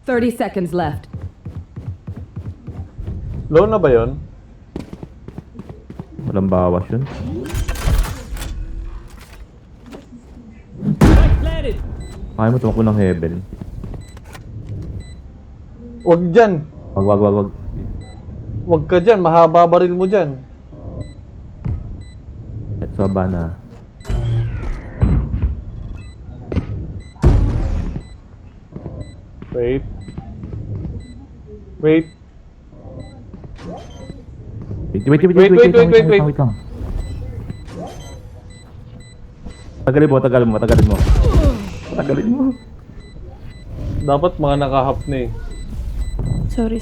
30 seconds left. Low na ba yun? Walang bawas yun. Kaya mo tumakbo ng heaven. Wag dyan. Wag. Wag ka dyan. Mahaba baril mo dyan. At saba na. Wait. Wait lang. Tagalin mo. Dapat mga nakahap na eh. Sorry.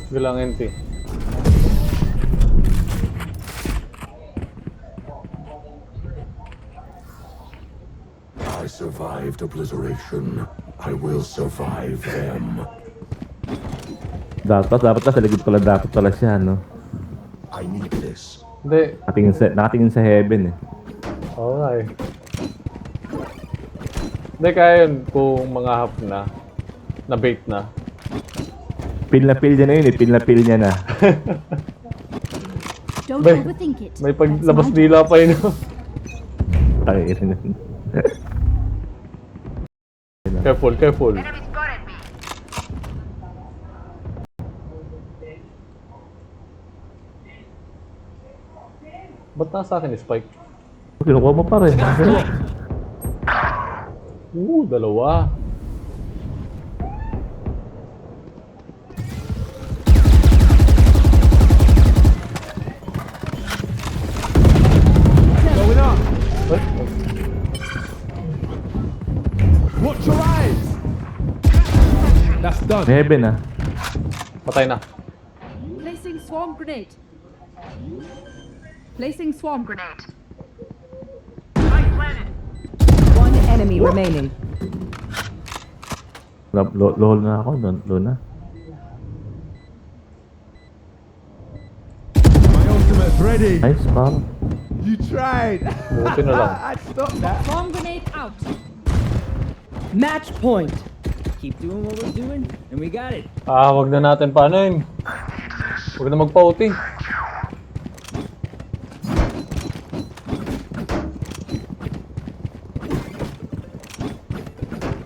Bilang NT. I survived obliteration. I will survive them. Dapat sa likod pala dapat pala siya, no? I need this. Hindi. Nakatingin sa heaven eh. Oo nga eh. Hindi kaya yun kung mga hap na. Na-bait na. Pil niya na yun eh. Pil niya na. Don't May- overthink it. May paglabas dila pa yun. Tangin na. Careful. Ba't nasa akin Spike? Kinukuha mo pa rin. Dalawa. Going up. Ay, Watch your eyes. That's done. Heaven ah. patay na. Placing swarm grenade. Placing swarm grenade. One enemy remaining. Low na ako. Low na. My ultimate's ready. Nice, pal. You tried. Buti na lang. I'd stop that. Swarm grenade out. Match point. Keep doing what we're doing, and we got it. Wag na natin paano yun. Wag na magpa-OT.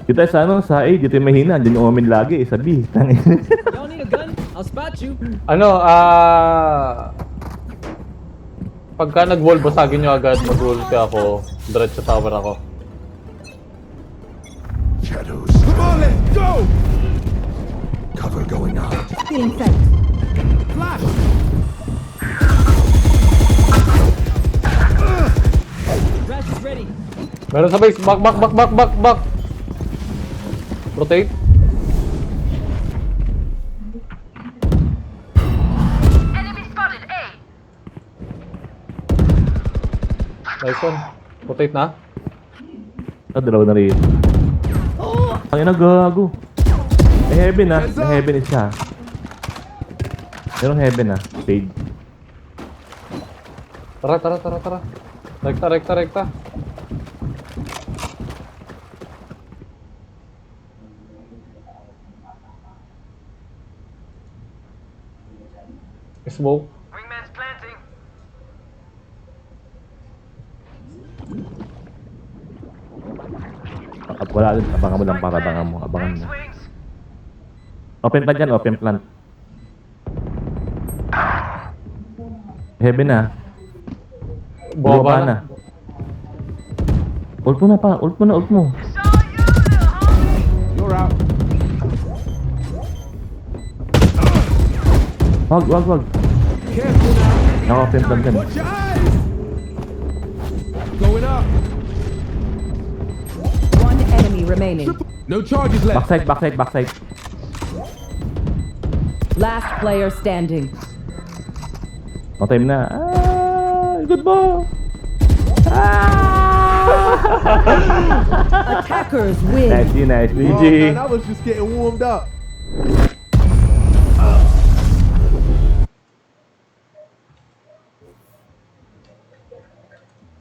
Kita sa sa A, dito yung mahina. Diyan yung umamin lagi. Sa B. Tangin. Y'all need a gun? I'll spot you. Pagka nag-wall, basagin nyo agad. Mag-ulti ako. Diretso tower ako. Shadows. Come on, let's go. Cover going out. Being sent. Flash. Rash is ready. Meron sa base. Back. Rotate. Nice one. Rotate na. Dalawa na rin. Ang ina gago. May heaven ah. May heaven isa. Merong heaven ah. Fade. Tara. Rekta. Smoke. Wingman's planting. Wala din. Abangan mo lang para abangan mo. Abangan mo. Swings. Open plant yan. Open plant. Heaven ah. Bumaba na. Ult mo na pa. Ult mo. You're out. Wag. Careful now. Naka-open plant yan. Watch your eyes. Going up. One enemy remaining. No charges left. Backside. Last player standing. No time na. Good ball. Attackers win. Nice, GG. Oh, man, I was just getting warmed up.